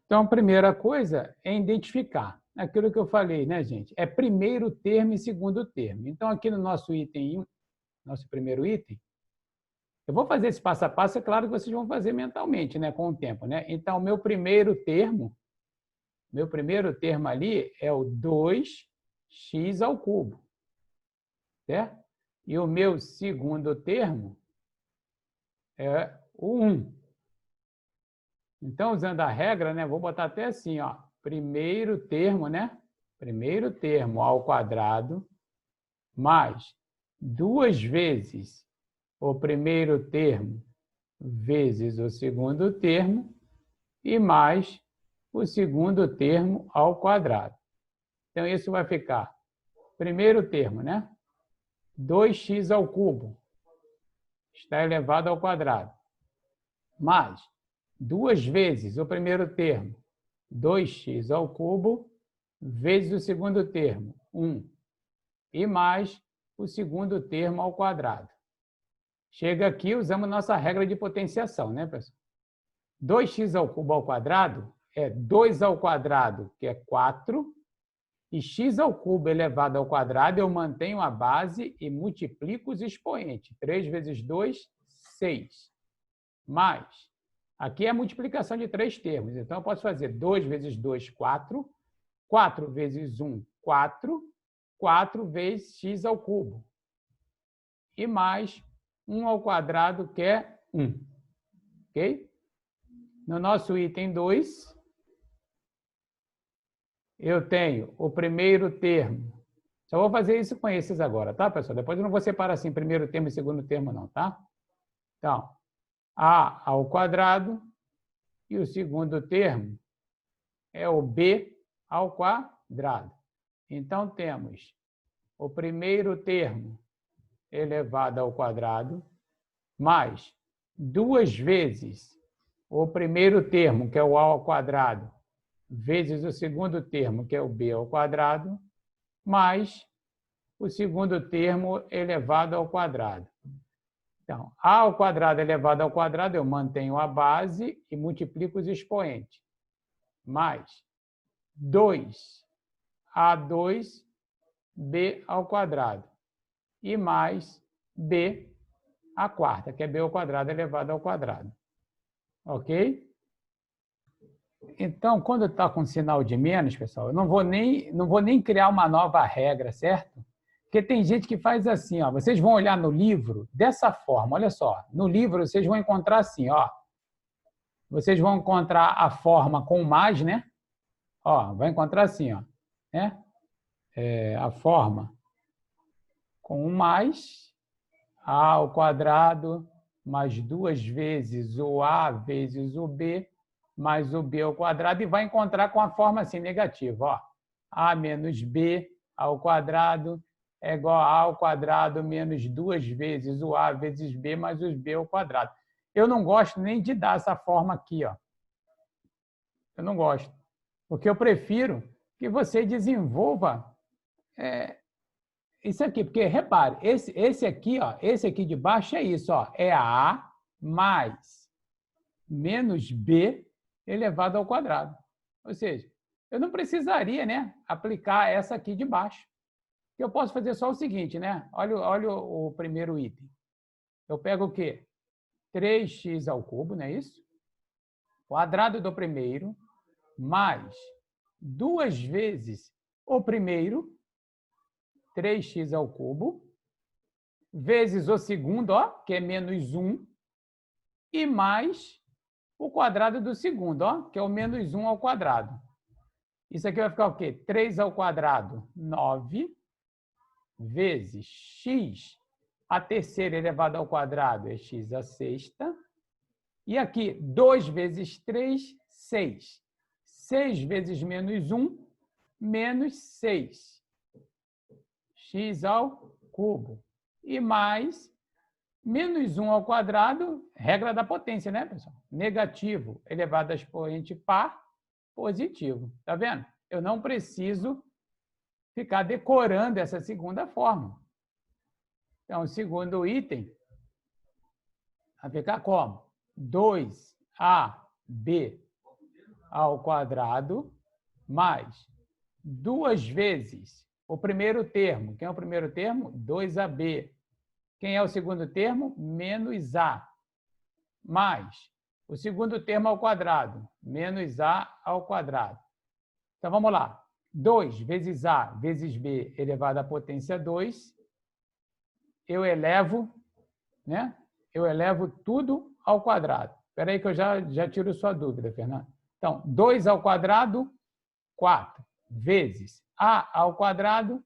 Então, a primeira coisa é identificar. Aquilo que eu falei, né, gente? É primeiro termo e segundo termo. Então, aqui no nosso item 1, nosso primeiro item, eu vou fazer esse passo a passo, é claro que vocês vão fazer mentalmente, né, com o tempo, né? Então, meu primeiro termo ali é o 2x ao cubo, certo? E o meu segundo termo é o 1. Então, usando a regra, né, vou botar até assim, ó, primeiro termo, né? Primeiro termo ao quadrado mais 2 vezes o primeiro termo vezes o segundo termo e mais o segundo termo ao quadrado. Então, isso vai ficar primeiro termo, né? 2x ao cubo está elevado ao quadrado, mais 2 vezes o primeiro termo, 2x ao cubo, vezes o segundo termo, 1, e mais o segundo termo ao quadrado. Chega aqui, usamos nossa regra de potenciação, né, pessoal? 2x ao cubo ao quadrado é 2 ao quadrado, que é 4, e x ao cubo elevado ao quadrado, eu mantenho a base e multiplico os expoentes. 3 vezes 2, 6. Mais, aqui é a multiplicação de 3 termos. Então, eu posso fazer 2 vezes 2, 4. 4 vezes 1, 4. 4 vezes x ao cubo. E mais 1 ao quadrado, que é 1. Ok? No nosso item 2, eu tenho o primeiro termo. Só vou fazer isso com esses agora, tá, pessoal? Depois eu não vou separar assim primeiro termo e segundo termo, não, tá? Então, a ao quadrado e o segundo termo é o b ao quadrado. Então, temos o primeiro termo elevado ao quadrado mais 2 vezes o primeiro termo, que é o a ao quadrado, vezes o segundo termo, que é o b ao quadrado, mais o segundo termo elevado ao quadrado. Então, a ao quadrado elevado ao quadrado, eu mantenho a base e multiplico os expoentes. Mais 2a2 b ao quadrado. E mais b à quarta, que é b ao quadrado elevado ao quadrado. Ok? Então, quando está com sinal de menos, pessoal, eu não vou nem criar uma nova regra, certo? Porque tem gente que faz assim, ó, vocês vão olhar no livro dessa forma, olha só, no livro vocês vão encontrar assim, ó, vocês vão encontrar a forma com mais, né? Ó, vai encontrar assim, ó, né? A forma com um mais, a ao quadrado mais 2 vezes o a vezes o b, mais o b ao quadrado, e vai encontrar com a forma assim, negativa. Ó, a menos b ao quadrado é igual a ao quadrado menos 2 vezes o a vezes b mais os b ao quadrado. Eu não gosto nem de dar essa forma aqui, ó. Eu não gosto, porque eu prefiro que você desenvolva isso aqui, porque repare, esse aqui, ó, esse aqui de baixo é isso, ó, é a mais menos b elevado ao quadrado. Ou seja, eu não precisaria, né, aplicar essa aqui de baixo. Eu posso fazer só o seguinte, né? Olha o primeiro item. Eu pego o quê? 3x ao cubo, não é isso? Quadrado do primeiro mais 2 vezes o primeiro, 3x ao cubo, vezes o segundo, ó, que é menos 1, e mais o quadrado do segundo, ó, que é o menos 1 ao quadrado. Isso aqui vai ficar o quê? 3 ao quadrado, 9, vezes x a terceira elevado ao quadrado é x a sexta. E aqui, 2 vezes 3, 6. 6 vezes menos 1, menos 6. X ao cubo. E mais menos 1 ao quadrado, regra da potência, né, pessoal? Negativo elevado a expoente par, positivo. Tá vendo? Eu não preciso ficar decorando essa segunda forma. Então, o segundo item vai ficar como? 2AB ao quadrado mais 2 vezes o primeiro termo. Quem é o primeiro termo? 2AB. Quem é o segundo termo? Menos A. Mais o segundo termo ao quadrado, menos A ao quadrado. Então, vamos lá. 2 vezes A vezes B elevado à potência 2. Eu elevo, né? Eu elevo tudo ao quadrado. Espera aí que eu já tiro sua dúvida, Fernando. Então, 2 ao quadrado, 4, vezes A ao quadrado,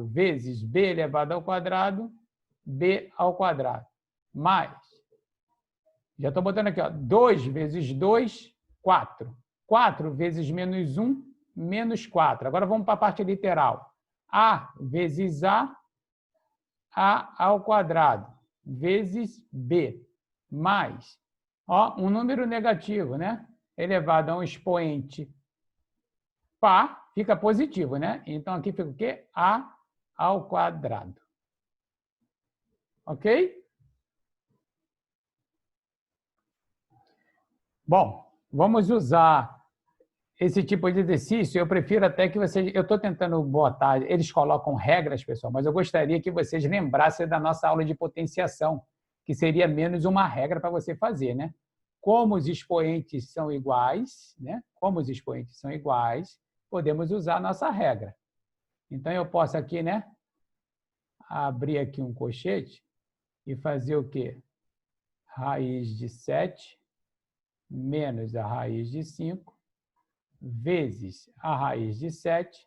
vezes B elevado ao quadrado, B ao quadrado, mais, já estou botando aqui, ó, 2 vezes 2, 4. 4 vezes menos 1, menos 4. Agora vamos para a parte literal. A vezes A ao quadrado, vezes B, mais, ó, um número negativo, né? Elevado a um expoente par, fica positivo, né? Então, aqui fica o quê? A ao quadrado. Ok? Bom, vamos usar esse tipo de exercício. Eu prefiro até que vocês... Eu estou tentando botar... Eles colocam regras, pessoal, mas eu gostaria que vocês lembrassem da nossa aula de potenciação, que seria menos uma regra para você fazer, né? Como os expoentes são iguais, né? Como os expoentes são iguais, podemos usar a nossa regra. Então, eu posso aqui, né? Abrir aqui um colchete e fazer o quê? Raiz de 7 menos a raiz de 5 vezes a raiz de 7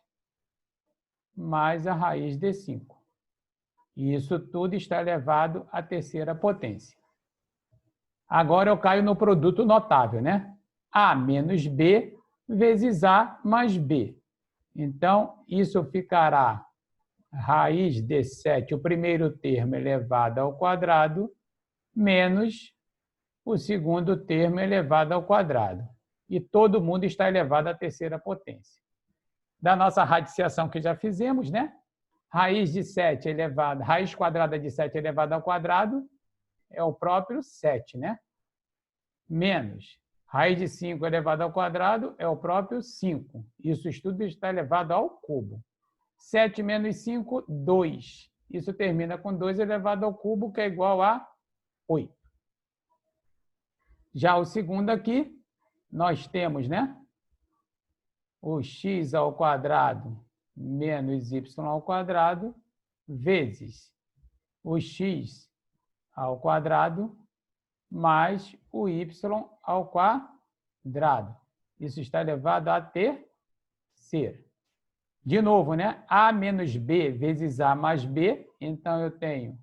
mais a raiz de 5. E isso tudo está elevado à terceira potência. Agora eu caio no produto notável, né? A menos B vezes A mais B. Então, isso ficará raiz de 7, o primeiro termo elevado ao quadrado, menos o segundo termo elevado ao quadrado. E todo mundo está elevado à terceira potência. Da nossa radiciação que já fizemos, né? Raiz de 7 elevado, raiz quadrada de 7 elevado ao quadrado é o próprio 7, né? Menos raiz de 5 elevado ao quadrado é o próprio 5. Isso tudo está elevado ao cubo. 7 menos 5, 2. Isso termina com 2 elevado ao cubo, que é igual a 8. Já o segundo aqui, nós temos, né? O x ao quadrado menos y ao quadrado vezes o x ao quadrado mais o y ao quadrado. Isso está elevado a terceira. De novo, né? A menos B vezes A mais B. Então, eu tenho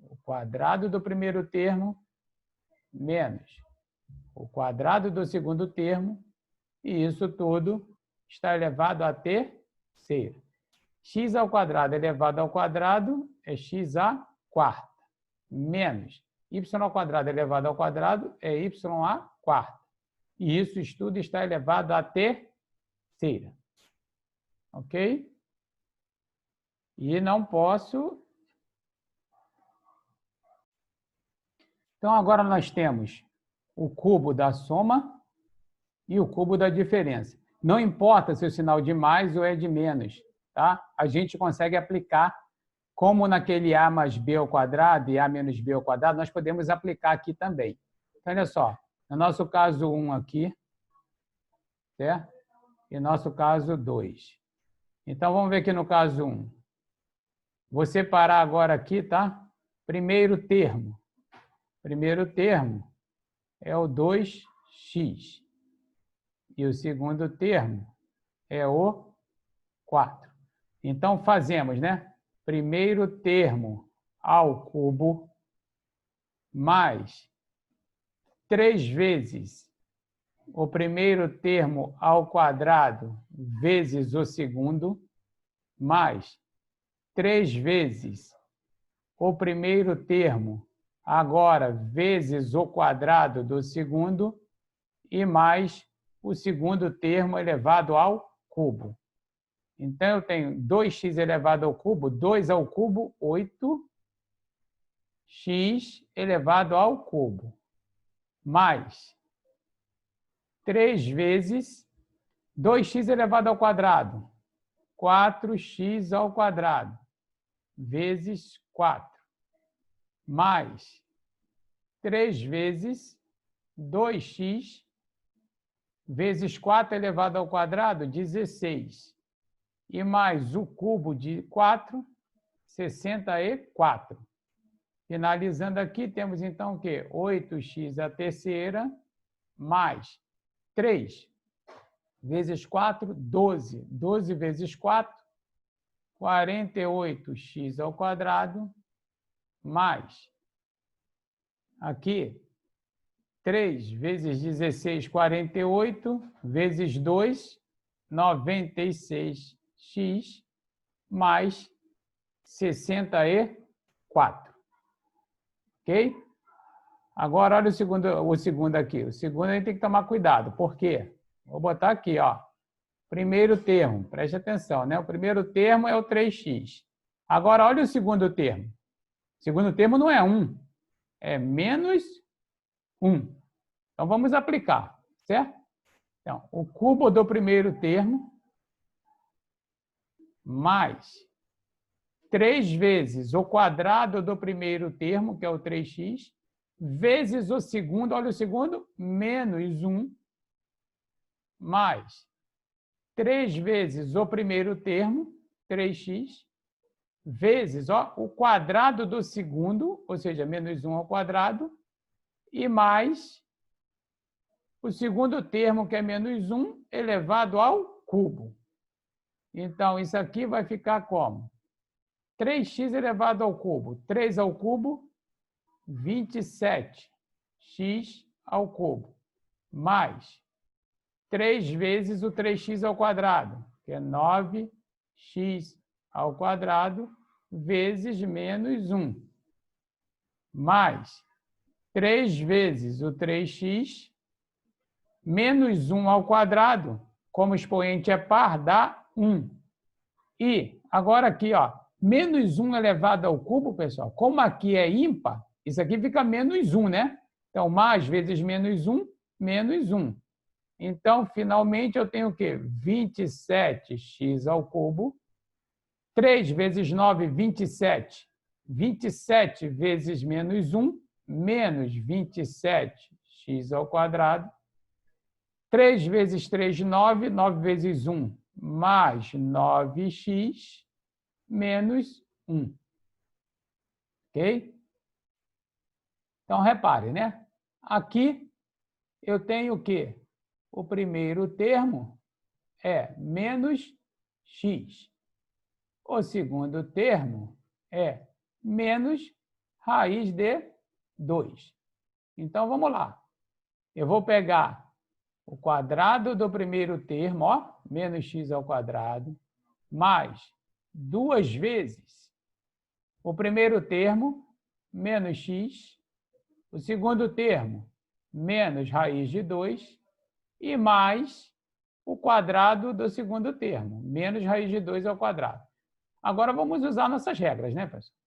o quadrado do primeiro termo menos o quadrado do segundo termo. E isso tudo está elevado a terceira. X ao quadrado elevado ao quadrado é x à quarta. Menos y ao quadrado elevado ao quadrado é y à quarta. E isso tudo está elevado a terceira. Ok? E não posso... Então, agora nós temos o cubo da soma e o cubo da diferença. Não importa se o sinal de mais ou é de menos, tá? A gente consegue aplicar, como naquele A mais B ao quadrado e A menos B ao quadrado, nós podemos aplicar aqui também. Então, olha só, no nosso caso 1 aqui, certo? E no nosso caso 2. Então, vamos ver aqui no caso 1. Vou separar agora aqui, tá? Primeiro termo. Primeiro termo é o 2x. E o segundo termo é o 4. Então, fazemos, né? Primeiro termo ao cubo mais 3 vezes o primeiro termo ao quadrado vezes o segundo, mais 3 vezes o primeiro termo agora vezes o quadrado do segundo e mais o segundo termo elevado ao cubo. Então, eu tenho 2x elevado ao cubo, 2 ao cubo, 8, x elevado ao cubo, mais 3 vezes 2x elevado ao quadrado, 4x ao quadrado, vezes 4, mais 3 vezes 2x vezes 4 elevado ao quadrado, 16. E mais o cubo de 4, 64. Finalizando aqui, temos então o quê? 8x à terceira, mais 3 vezes 4, 12. 12 vezes 4, 48x ao quadrado, mais aqui 3 vezes 16, 48, vezes 2, 96x, mais 64. Ok? Agora, olha o segundo aqui. O segundo a gente tem que tomar cuidado. Por quê? Vou botar aqui, ó. Primeiro termo, preste atenção, né? O primeiro termo é o 3x. Agora, olha o segundo termo. O segundo termo não é 1, é menos 1. Então, vamos aplicar, certo? Então, o cubo do primeiro termo mais 3 vezes o quadrado do primeiro termo, que é o 3x, vezes o segundo, olha o segundo, menos 1, mais 3 vezes o primeiro termo, 3x, vezes o quadrado do segundo, ou seja, menos 1 ao quadrado, e mais o segundo termo, que é menos 1, elevado ao cubo. Então, isso aqui vai ficar como? 3x elevado ao cubo. 3 ao cubo, 27x ao cubo. Mais 3 vezes o 3x ao quadrado, que é 9x ao quadrado, vezes menos 1. Mais 3 vezes o 3x, menos 1 ao quadrado, como o expoente é par, dá 1. E agora aqui, ó, menos 1 elevado ao cubo, pessoal, como aqui é ímpar, isso aqui fica menos 1, né? Então, mais vezes menos 1, menos 1. Então, finalmente, eu tenho o quê? 27x ao cubo. 3 vezes 9, 27. 27 vezes menos 1, menos 27x ao quadrado. 3 vezes 3, 9. 9 vezes 1, mais 9x, menos 1. Ok? Então, repare, né? Aqui eu tenho o quê? O primeiro termo é menos x. O segundo termo é menos raiz de 2. Então, vamos lá. Eu vou pegar o quadrado do primeiro termo, ó, menos x ao quadrado, mais 2 vezes o primeiro termo, menos x, o segundo termo, menos raiz de 2, e mais o quadrado do segundo termo, menos raiz de 2 ao quadrado. Agora vamos usar nossas regras, né, pessoal?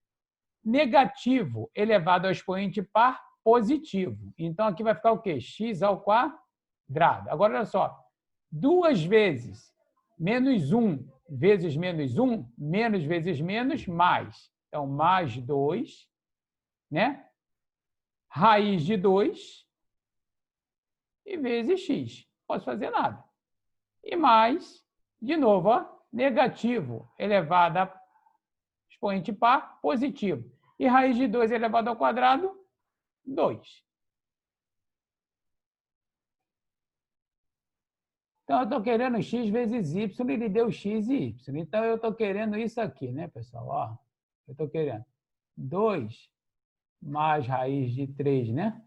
Negativo elevado ao expoente par, positivo. Então, aqui vai ficar o quê? X ao quadrado. Agora, olha só. 2 vezes menos 1 vezes menos 1, menos vezes menos, mais. Então, mais 2, né? Raiz de 2 e vezes x. Não posso fazer nada. E mais, de novo, ó, negativo elevado a expoente par, positivo. E raiz de 2 elevado ao quadrado, 2. Então, eu estou querendo x vezes y, e ele deu x e y. Então, eu estou querendo isso aqui, né, pessoal? Ó, eu estou querendo 2 mais raiz de 3, né?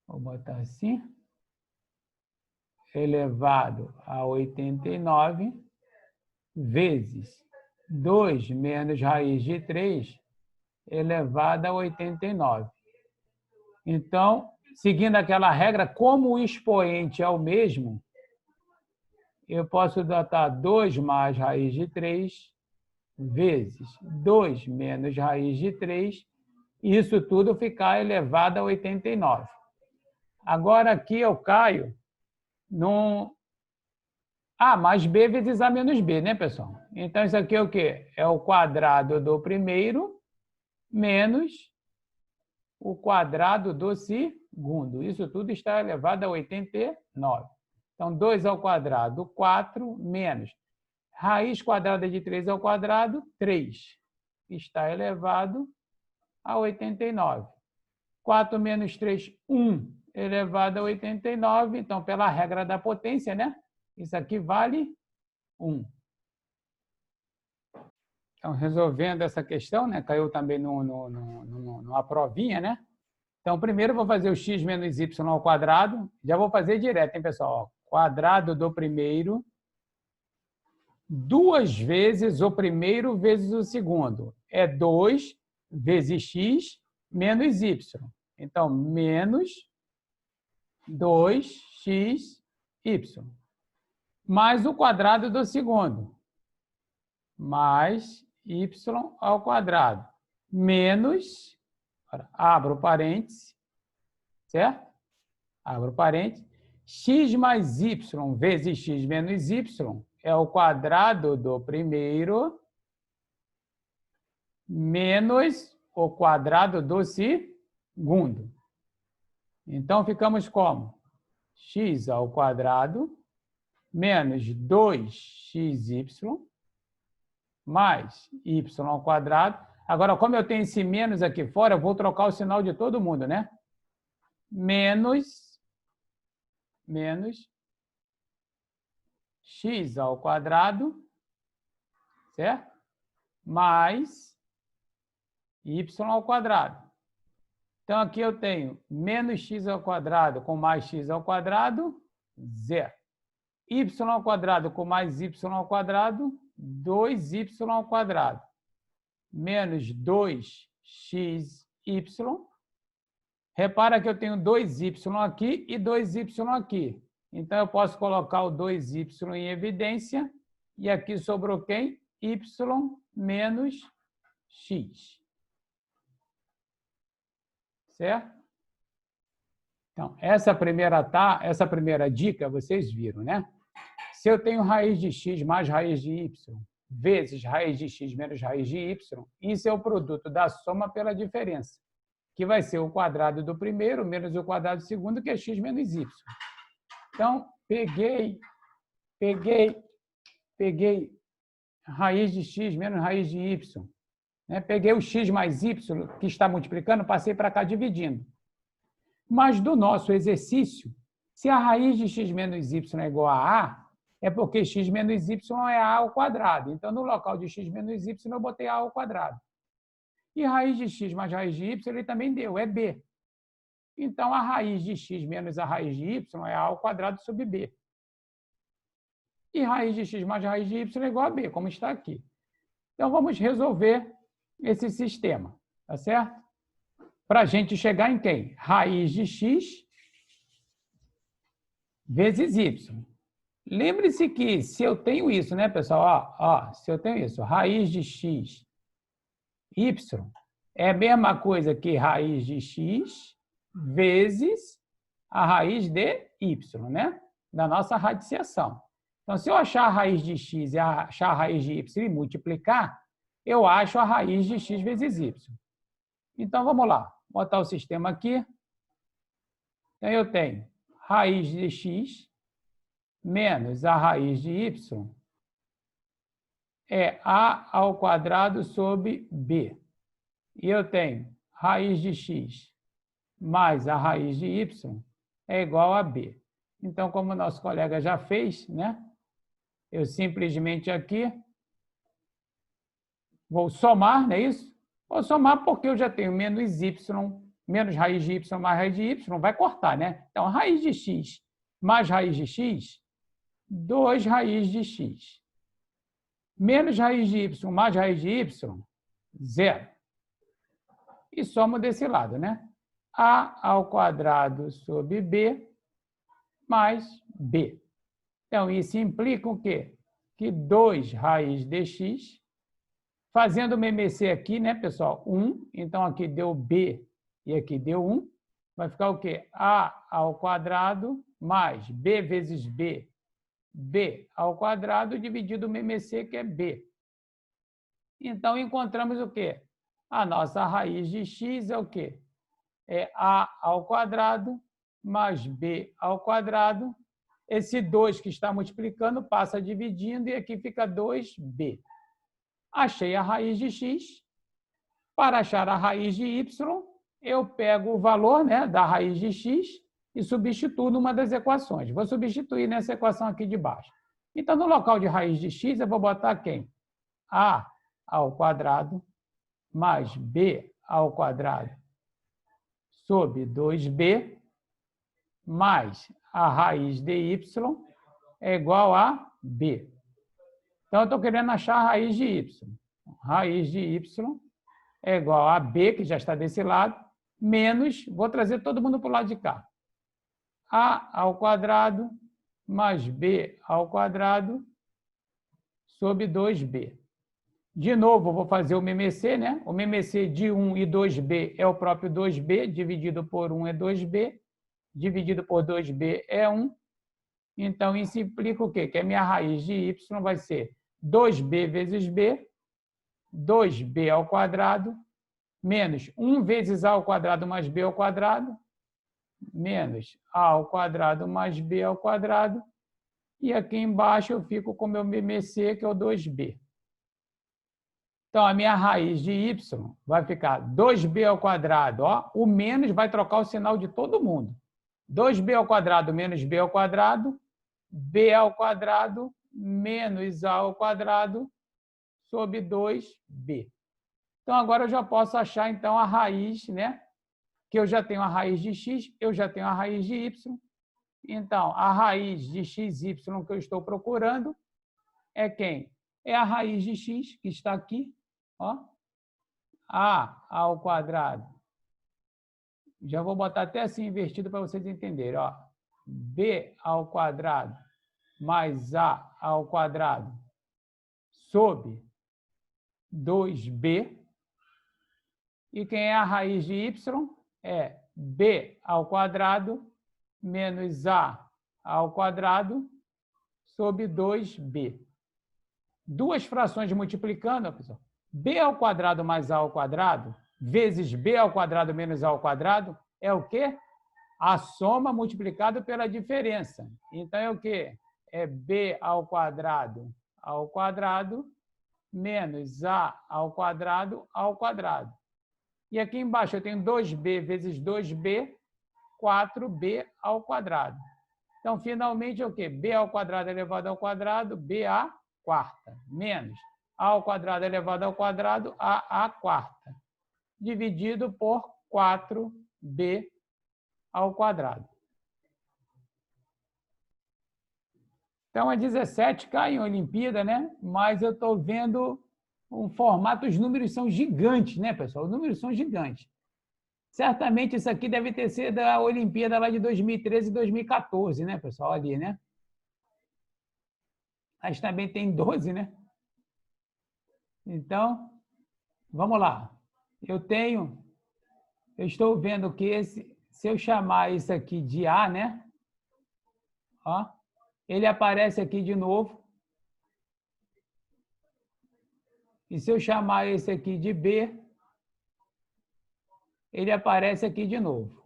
Vou botar assim. Elevado a 89, vezes 2 menos raiz de 3, elevado a 89. Então, seguindo aquela regra, como o expoente é o mesmo, eu posso datar 2 mais raiz de 3 vezes 2 menos raiz de 3, e isso tudo ficar elevado a 89. Agora aqui eu caio num A mais B vezes A menos B, né, pessoal? Então, isso aqui é o quê? É o quadrado do primeiro menos o quadrado do segundo. Isso tudo está elevado a 89. Então, 2 ao quadrado, 4, menos raiz quadrada de 3 ao quadrado, 3. Está elevado a 89. 4 menos 3, 1 elevado a 89. Então, pela regra da potência, né? Isso aqui vale 1. Então, resolvendo essa questão, né? Caiu também numa provinha, né? Então, primeiro eu vou fazer o x menos y ao quadrado. Já vou fazer direto, hein, pessoal? Quadrado do primeiro, 2 vezes o primeiro vezes o segundo. É 2 vezes x menos y. Então, menos 2xy. Mais o quadrado do segundo. Mais y ao quadrado. Menos, abro parênteses, certo? Abro parênteses. X mais y vezes x menos y é o quadrado do primeiro menos o quadrado do segundo. Então, ficamos como? X ao quadrado menos 2xy mais y ao quadrado. Agora, como eu tenho esse menos aqui fora, eu vou trocar o sinal de todo mundo, né? Menos x ao quadrado, certo? Mais y ao quadrado. Então, aqui eu tenho menos x ao quadrado com mais x ao quadrado, zero. Y ao quadrado com mais y ao quadrado, 2y ao quadrado. Menos 2xy. Repara que eu tenho 2y aqui e 2y aqui. Então, eu posso colocar o 2y em evidência. E aqui sobrou quem? Y menos x. Certo? Então, essa primeira dica vocês viram, né? Se eu tenho raiz de x mais raiz de y vezes raiz de x menos raiz de y, isso é o produto da soma pela diferença, que vai ser o quadrado do primeiro menos o quadrado do segundo, que é x menos y. Então, peguei raiz de x menos raiz de y. Né? Peguei o x mais y, que está multiplicando, passei para cá dividindo. Mas do nosso exercício, se a raiz de x menos y é igual a a, é porque x menos y é a ao quadrado. Então, no local de x menos y, eu botei a ao quadrado. E raiz de x mais raiz de y, ele também deu, é b. Então, a raiz de x menos a raiz de y é a ao quadrado sobre b. E raiz de x mais raiz de y é igual a b, como está aqui. Então, vamos resolver esse sistema, tá certo? Para a gente chegar em quem? Raiz de x vezes y. Lembre-se que se eu tenho isso, né, pessoal? Se eu tenho isso, raiz de x, y, é a mesma coisa que raiz de x vezes a raiz de y, né? Da nossa radiciação. Então, se eu achar a raiz de x e achar a raiz de y e multiplicar, eu acho a raiz de x vezes y. Então, vamos lá. Vou botar o sistema aqui. Então, eu tenho raiz de x menos a raiz de y é a ao quadrado sobre b. E eu tenho raiz de x mais a raiz de y é igual a b. Então, como o nosso colega já fez, né? Eu simplesmente aqui vou somar, não é isso? Vou somar porque eu já tenho menos y, menos raiz de y mais raiz de y, vai cortar, né? Então, raiz de x mais raiz de x, 2 raiz de x. Menos raiz de y mais raiz de y, 0. E somo desse lado, né? A ao quadrado sobre b mais b. Então, isso implica o quê? Que 2 raiz de x, fazendo o MMC aqui, né, pessoal? 1. Então, aqui deu b e aqui deu 1. vai ficar o quê? A ao quadrado mais B vezes B, B ao quadrado dividido MMC, que é B. Então, encontramos o quê? A nossa raiz de x é o quê? É A ao quadrado mais B ao quadrado. Esse 2 que está multiplicando passa dividindo e aqui fica 2B. Achei a raiz de x. Para achar a raiz de y, eu pego o valor, né, da raiz de x e substituo numa das equações. Vou substituir nessa equação aqui de baixo. Então, no local de raiz de x, eu vou botar quem? A ao quadrado mais B ao quadrado sobre 2B mais a raiz de y é igual a B. Então, eu estou querendo achar a raiz de y. Raiz de y é igual a B, que já está desse lado, menos, vou trazer todo mundo para o lado de cá. A ao quadrado mais B ao quadrado sobre 2B. De novo, vou fazer o MMC, né? O MMC de 1 e 2B é o próprio 2B, dividido por 1 é 2B, dividido por 2B é 1. Então, isso implica o quê? Que a minha raiz de y vai ser 2B vezes B, 2B ao quadrado, menos 1 vezes A ao quadrado mais B ao quadrado, menos A ao quadrado mais B ao quadrado. E aqui embaixo eu fico com o meu MMC, que é o 2B. Então, a minha raiz de y vai ficar 2b ao quadrado. Ó, o menos vai trocar o sinal de todo mundo. 2b ao quadrado menos b ao quadrado, b ao quadrado menos a ao quadrado sobre 2b. Então, agora eu já posso achar então, a raiz, né? Que eu já tenho a raiz de x, eu já tenho a raiz de y. Então, a raiz de xy que eu estou procurando é quem? É a raiz de x, que está aqui. Ó, A ao quadrado. Já vou botar até assim invertido para vocês entenderem. Ó. B ao quadrado mais A ao quadrado sobre 2B. E quem é a raiz de y? É B ao quadrado menos A ao quadrado sobre 2B. Duas frações multiplicando, pessoal. B ao quadrado mais A ao quadrado vezes B ao quadrado menos A ao quadrado é o quê? A soma multiplicada pela diferença. Então, é o quê? É B ao quadrado menos A ao quadrado. E aqui embaixo eu tenho 2B vezes 2B, 4B ao quadrado. Então, finalmente, é o quê? B ao quadrado elevado ao quadrado, B à quarta, menos A ao quadrado elevado ao quadrado, A à quarta, dividido por 4B ao quadrado. Então, a 17 cai em Olimpíada, né? Mas eu estou vendo um formato, os números são gigantes, né, pessoal? Os números são gigantes. Certamente isso aqui deve ter sido a Olimpíada lá de 2013 e 2014, né, pessoal? Ali, né? Mas também tem 12, né? Então, vamos lá. Eu estou vendo que se eu chamar isso aqui de A, né? Ó, ele aparece aqui de novo. E se eu chamar esse aqui de B, ele aparece aqui de novo.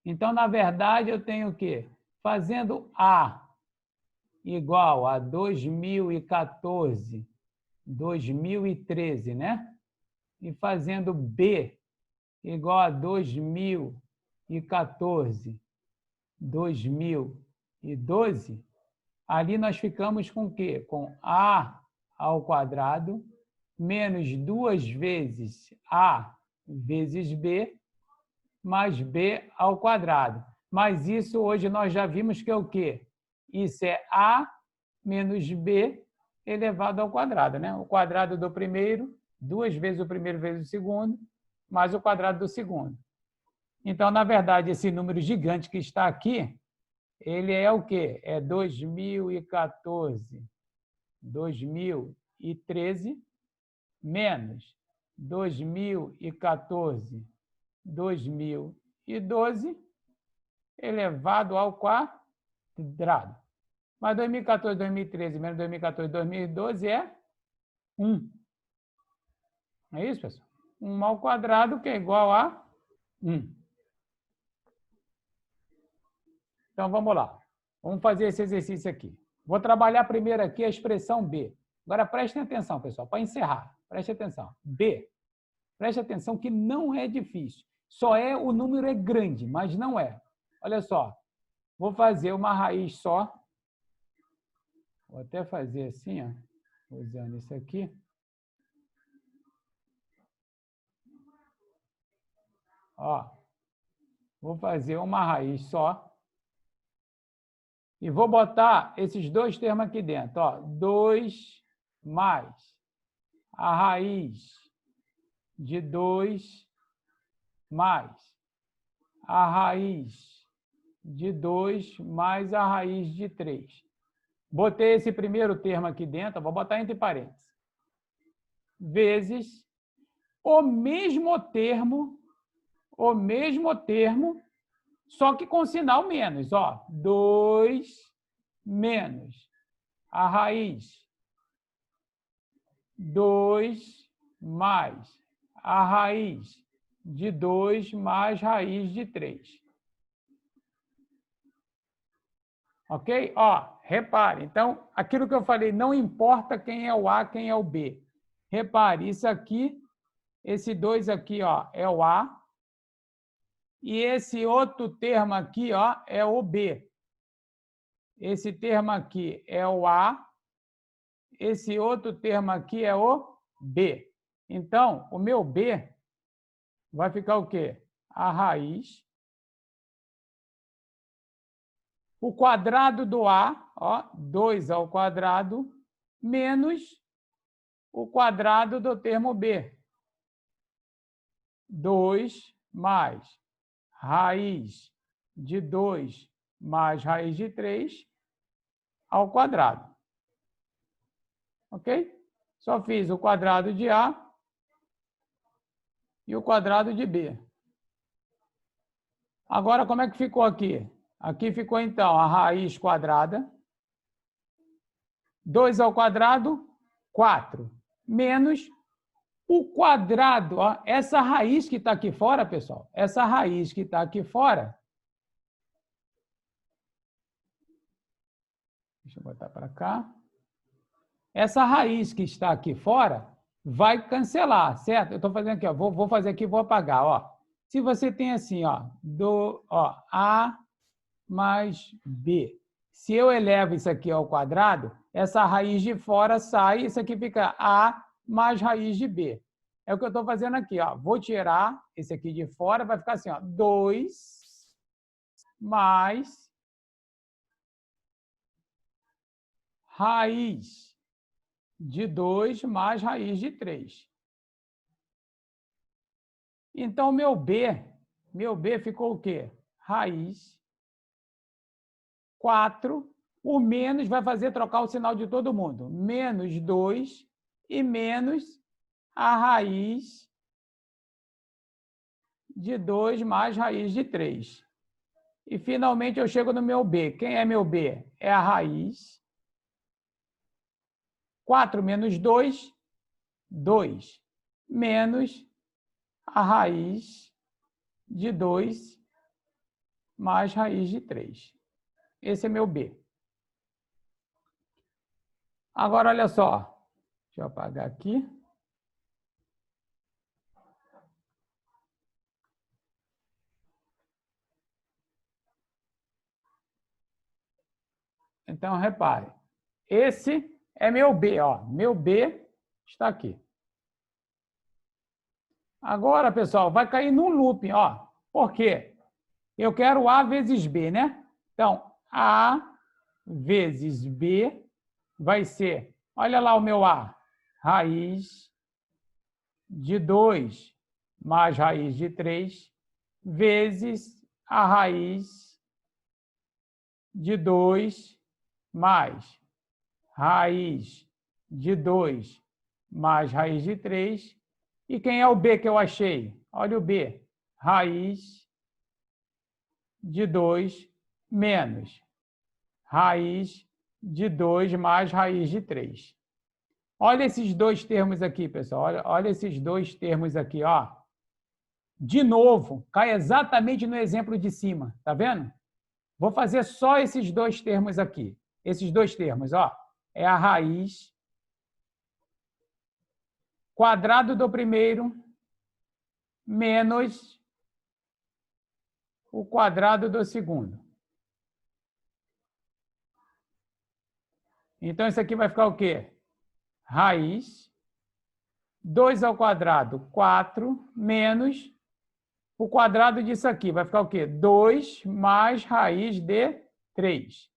Então, na verdade, eu tenho o quê? Fazendo A igual a 2014, 2013, né? E fazendo B igual a 2014, 2012, ali nós ficamos com o quê? Com A ao quadrado menos 2 vezes A vezes B mais B ao quadrado. Mas isso hoje nós já vimos que é o quê? Isso é A menos B elevado ao quadrado, né? O quadrado do primeiro, 2 vezes o primeiro vezes o segundo, mais o quadrado do segundo. Então, na verdade, esse número gigante que está aqui, ele é o quê? É 2014, 2013, menos 2014, 2012 elevado ao quadrado. Mas 2014, 2013 menos 2014, 2012 é 1. É isso, pessoal? 1 ao quadrado, que é igual a 1. Então, vamos lá. Vamos fazer esse exercício aqui. Vou trabalhar primeiro aqui a expressão B. Agora, prestem atenção, pessoal, para encerrar. Preste atenção. B. Preste atenção que não é difícil. Só é, o número é grande, mas não é. Olha só. Vou fazer uma raiz só. Vou até fazer assim, ó, usando isso aqui. Ó, vou fazer uma raiz só. E vou botar esses dois termos aqui dentro. Ó, 2 mais a raiz de 2 mais a raiz de 2 mais a raiz de 3. Botei esse primeiro termo aqui dentro, vou botar entre parênteses. Vezes o mesmo termo, só que com sinal menos. Ó, 2 menos a raiz 2 mais a raiz de 2 mais raiz de 3. Ok? Ó, repare. Então, aquilo que eu falei, não importa quem é o A, quem é o B. Repare, isso aqui, esse 2 aqui, ó, é o A. E esse outro termo aqui, ó, é o B. Esse termo aqui é o A. Esse outro termo aqui é o B. Então, o meu B vai ficar o quê? A raiz. O quadrado do A, ó, 2 ao quadrado, menos o quadrado do termo B. 2 mais raiz de 2 mais raiz de 3 ao quadrado. Ok? Só fiz o quadrado de A e o quadrado de B. Agora, como é que ficou aqui? Aqui ficou, então, a raiz quadrada. 2 ao quadrado, 4. Menos o quadrado. Ó, essa raiz que está aqui fora, pessoal, essa raiz que está aqui fora. Deixa eu botar para cá. Essa raiz que está aqui fora vai cancelar, certo? Eu estou fazendo aqui, ó, vou fazer aqui e vou apagar. Ó. Se você tem assim, ó, A mais B. Se eu elevo isso aqui ao quadrado, essa raiz de fora sai, isso aqui fica A mais raiz de B. É o que eu estou fazendo aqui. Ó. Vou tirar esse aqui de fora, vai ficar assim, ó, 2 mais raiz de 2 mais raiz de 3. Então, meu B ficou o quê? Raiz 4, o menos vai fazer trocar o sinal de todo mundo. Menos 2 e menos a raiz de 2 mais raiz de 3. E, finalmente, eu chego no meu B. Quem é meu B? É a raiz. 4 menos 2, 2. Menos a raiz de 2 mais raiz de 3. Esse é meu B. Agora, olha só. Deixa eu apagar aqui. Então, repare. Esse é meu B. Ó. Meu B está aqui. Agora, pessoal, vai cair num looping. Ó. Por quê? Eu quero A vezes B, né? Então, A vezes B vai ser, olha lá o meu A, raiz de 2 mais raiz de 3 vezes a raiz de 2 mais raiz de 2 mais raiz de 3. E quem é o B que eu achei? Olha o B. raiz de 2 menos raiz de 2 mais raiz de 3. Olha esses dois termos aqui, pessoal. Olha esses dois termos aqui, ó. De novo, cai exatamente no exemplo de cima, tá vendo? Vou fazer só esses dois termos aqui. Esses dois termos, ó. É a raiz quadrado do primeiro menos o quadrado do segundo. Então, isso aqui vai ficar o quê? Raiz 2 ao quadrado, 4, menos o quadrado disso aqui. Vai ficar o quê? 2 mais raiz de 3.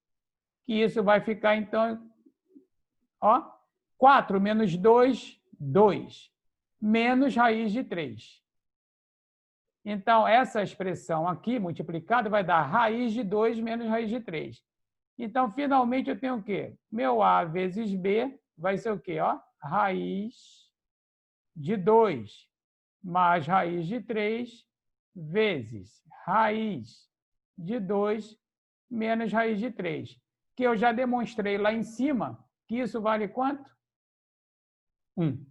Que isso vai ficar, então, ó, 4 menos 2, 2. Menos raiz de 3. Então, essa expressão aqui, multiplicada, vai dar raiz de 2 menos raiz de 3. Então, finalmente, eu tenho o quê? Meu A vezes B vai ser o quê? Ó, raiz de 2 mais raiz de 3 vezes raiz de 2 menos raiz de 3. Que eu já demonstrei lá em cima que isso vale quanto? 1.